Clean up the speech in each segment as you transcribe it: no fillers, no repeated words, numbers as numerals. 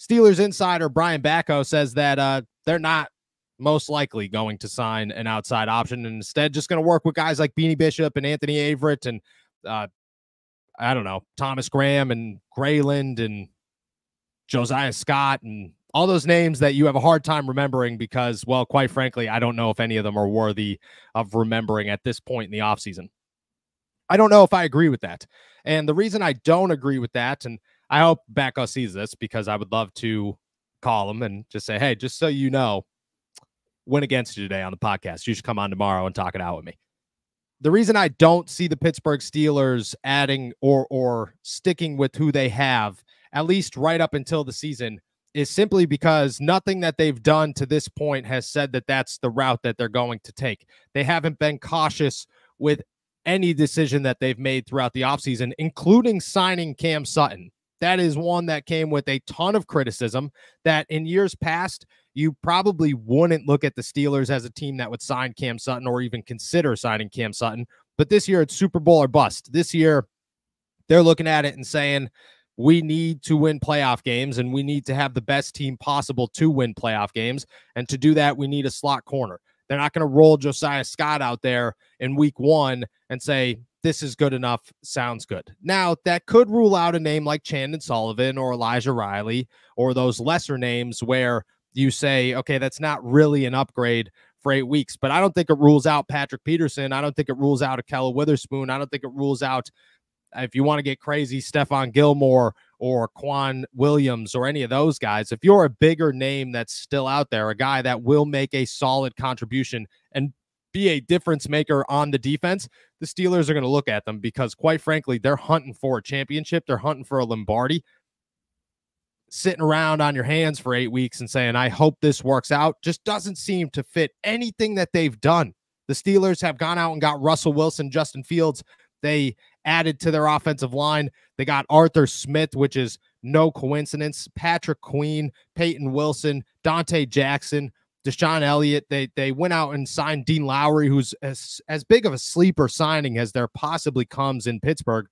Steelers insider Brian Bacco says that they're not most likely going to sign an outside option and instead just going to work with guys like Beanie Bishop and Anthony Averett and I don't know, Thomas Graham and Grayland and Josiah Scott and all those names that you have a hard time remembering because, well, quite frankly, I don't know if any of them are worthy of remembering at this point in the offseason. I don't know if I agree with that. And the reason I don't agree with that, and I hope Bacco sees this because I would love to call him and just say, hey, just so you know, win against you today on the podcast. You should come on tomorrow and talk it out with me. The reason I don't see the Pittsburgh Steelers adding or sticking with who they have, at least right up until the season, is simply because nothing that they've done to this point has said that that's the route that they're going to take. They haven't been cautious with any decision that they've made throughout the offseason, including signing Cam Sutton. That is one that came with a ton of criticism that in years past, you probably wouldn't look at the Steelers as a team that would sign Cam Sutton or even consider signing Cam Sutton. But this year, it's Super Bowl or bust. This year, they're looking at it and saying, we need to win playoff games, and we need to have the best team possible to win playoff games. And to do that, we need a slot corner. They're not going to roll Josiah Scott out there in week one and say, this is good enough, sounds good. Now, that could rule out a name like Chandon Sullivan or Elijah Riley or those lesser names where you say, okay, that's not really an upgrade for 8 weeks. But I don't think it rules out Patrick Peterson. I don't think it rules out Akella Witherspoon. I don't think it rules out, if you want to get crazy, Stephon Gilmore or Quan Williams or any of those guys. If you're a bigger name that's still out there, a guy that will make a solid contribution and be a difference maker on the defense, the Steelers are going to look at them because, quite frankly, they're hunting for a championship. They're hunting for a Lombardi. Sitting around on your hands for 8 weeks and saying, I hope this works out, just doesn't seem to fit anything that they've done. The Steelers have gone out and got Russell Wilson, Justin Fields. They added to their offensive line. They got Arthur Smith, which is no coincidence, Patrick Queen, Peyton Wilson, Dante Jackson, Deshaun Elliott. They went out and signed Dean Lowry, who's as big of a sleeper signing as there possibly comes in Pittsburgh.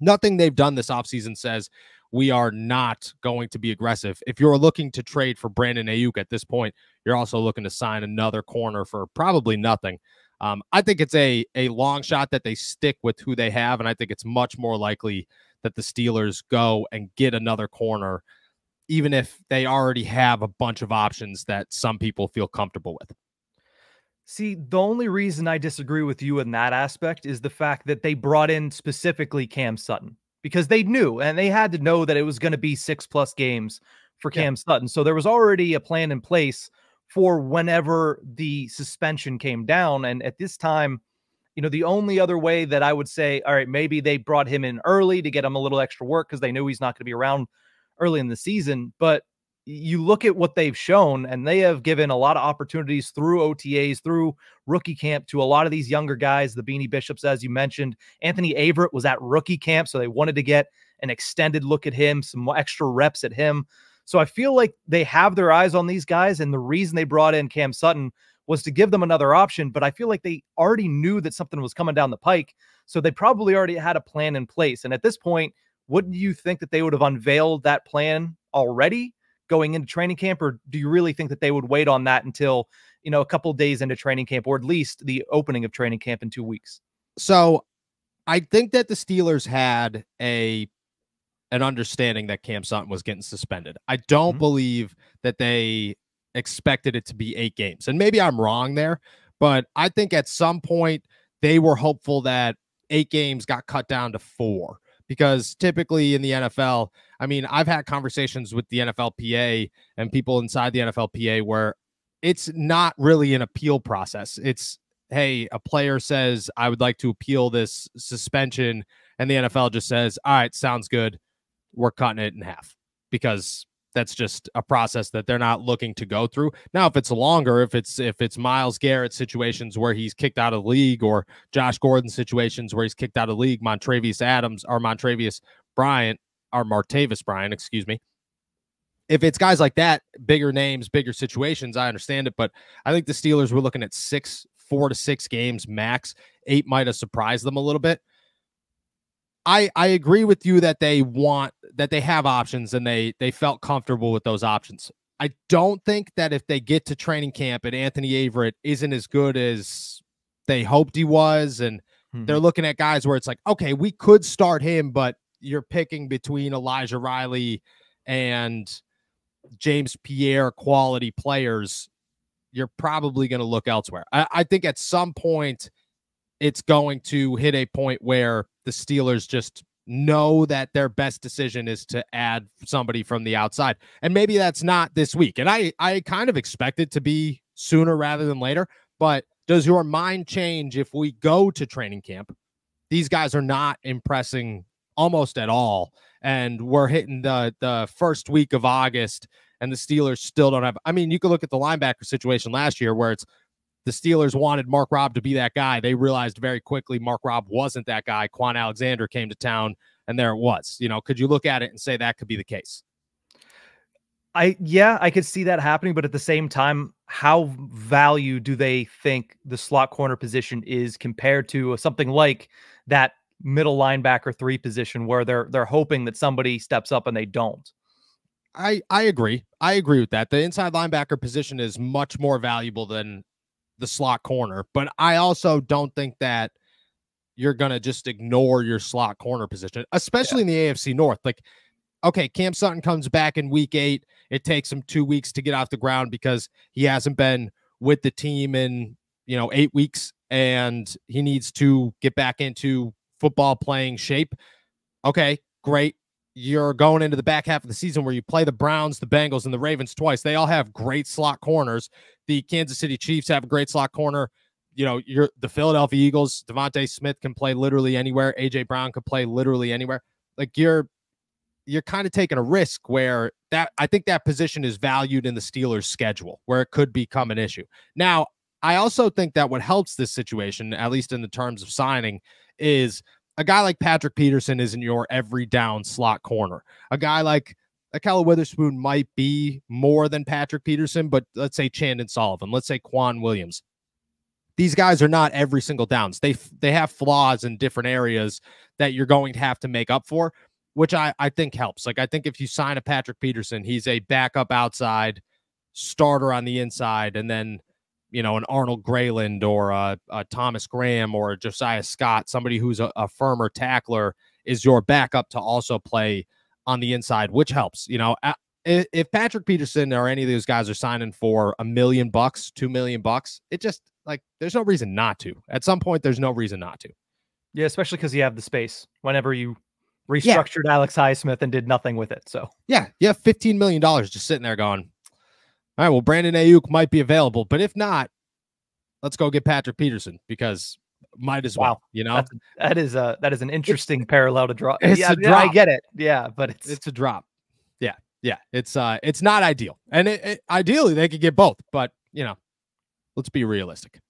Nothing they've done this offseason says we are not going to be aggressive. If you're looking to trade for Brandon Ayuk at this point, you're also looking to sign another corner for probably nothing. I think it's a long shot that they stick with who they have, and I think it's much more likely that the Steelers go and get another corner, even if they already have a bunch of options that some people feel comfortable with. See, the only reason I disagree with you in that aspect is the fact that they brought in specifically Cam Sutton because they knew, and they had to know that it was going to be 6+ games for Cam Sutton. So there was already a plan in place for whenever the suspension came down. And at this time, you know, the only other way that I would say, all right, maybe they brought him in early to get him a little extra work because they knew he's not going to be around early in the season. But you look at what they've shown, and they have given a lot of opportunities through OTAs, through rookie camp to a lot of these younger guys, the Beanie Bishops, as you mentioned. Anthony Averett was at rookie camp, so they wanted to get an extended look at him, some extra reps at him. So I feel like they have their eyes on these guys, and the reason they brought in Cam Sutton was to give them another option, but I feel like they already knew that something was coming down the pike, so they probably already had a plan in place. And at this point, wouldn't you think that they would have unveiled that plan already going into training camp, or do you really think that they would wait on that until, you know, a couple days into training camp, or at least the opening of training camp in 2 weeks? So I think that the Steelers had an understanding that Cam Sutton was getting suspended. I don't believe that they expected it to be 8 games. And maybe I'm wrong there, but I think at some point they were hopeful that 8 games got cut down to 4. Because typically in the NFL, I mean, I've had conversations with the NFLPA and people inside the NFLPA where it's not really an appeal process. It's, hey, a player says, I would like to appeal this suspension. And the NFL just says, all right, sounds good. We're cutting it in half, because that's just a process that they're not looking to go through. Now, if it's longer, if it's Myles Garrett situations where he's kicked out of the league, or Josh Gordon situations where he's kicked out of the league, Martavis Bryant, excuse me. If it's guys like that, bigger names, bigger situations, I understand it. But I think the Steelers were looking at 4 to 6 games max. 8 might have surprised them a little bit. I agree with you that they have options and they felt comfortable with those options. I don't think that if they get to training camp and Anthony Averett isn't as good as they hoped he was, and they're looking at guys where it's like, okay, we could start him, but you're picking between Elijah Riley and James Pierre quality players, you're probably going to look elsewhere. I think at some point it's going to hit a point where the Steelers just know that their best decision is to add somebody from the outside. And maybe that's not this week. And I kind of expect it to be sooner rather than later. But does your mind change if we go to training camp? These guys are not impressing almost at all. And we're hitting the first week of August, and the Steelers still don't have. I mean, you could look at the linebacker situation last year where it's the Steelers wanted Mark Robb to be that guy. They realized very quickly Mark Robb wasn't that guy. Quan Alexander came to town, and there it was. You know, could you look at it and say that could be the case? I could see that happening, but at the same time, how value do they think the slot corner position is compared to something like that middle linebacker 3 position where they're hoping that somebody steps up and they don't? I agree. I agree with that. The inside linebacker position is much more valuable than the slot corner, but I also don't think that you're going to just ignore your slot corner position, especially in the AFC North. Like, okay, Cam Sutton comes back in week 8. It takes him 2 weeks to get off the ground because he hasn't been with the team in, 8 weeks, and he needs to get back into football playing shape. Okay, great. You're going into the back half of the season where you play the Browns, the Bengals, and the Ravens twice. They all have great slot corners. The Kansas City Chiefs have a great slot corner. You're the Philadelphia Eagles. Devontae Smith can play literally anywhere. AJ Brown could play literally anywhere. Like, you're kind of taking a risk where I think that position is valued in the Steelers' schedule where it could become an issue. Now, I also think that what helps this situation, at least in the terms of signing, is a guy like Patrick Peterson isn't your every down slot corner. A guy like Ahkello Witherspoon might be more than Patrick Peterson, but let's say Chandon Sullivan, let's say Quan Williams. These guys are not every single downs. They have flaws in different areas that you're going to have to make up for, which I think helps. Like, I think if you sign a Patrick Peterson, he's a backup outside, starter on the inside, and then an Arnold Grayland or a Thomas Graham or a Josiah Scott, somebody who's a firmer tackler, is your backup to also play on the inside, which helps. If Patrick Peterson or any of those guys are signing for $1 million, $2 million, it just, like, there's no reason not to. At some point, there's no reason not to. Yeah, especially because you have the space whenever you restructured Alex Highsmith and did nothing with it. So yeah, you have $15 million just sitting there going, all right, well, Brandon Ayuk might be available, but if not, let's go get Patrick Peterson because might as well. That is an interesting parallel to draw. It's a drop. I get it. Yeah, but it's a drop. Yeah. It's not ideal, and ideally they could get both, but let's be realistic.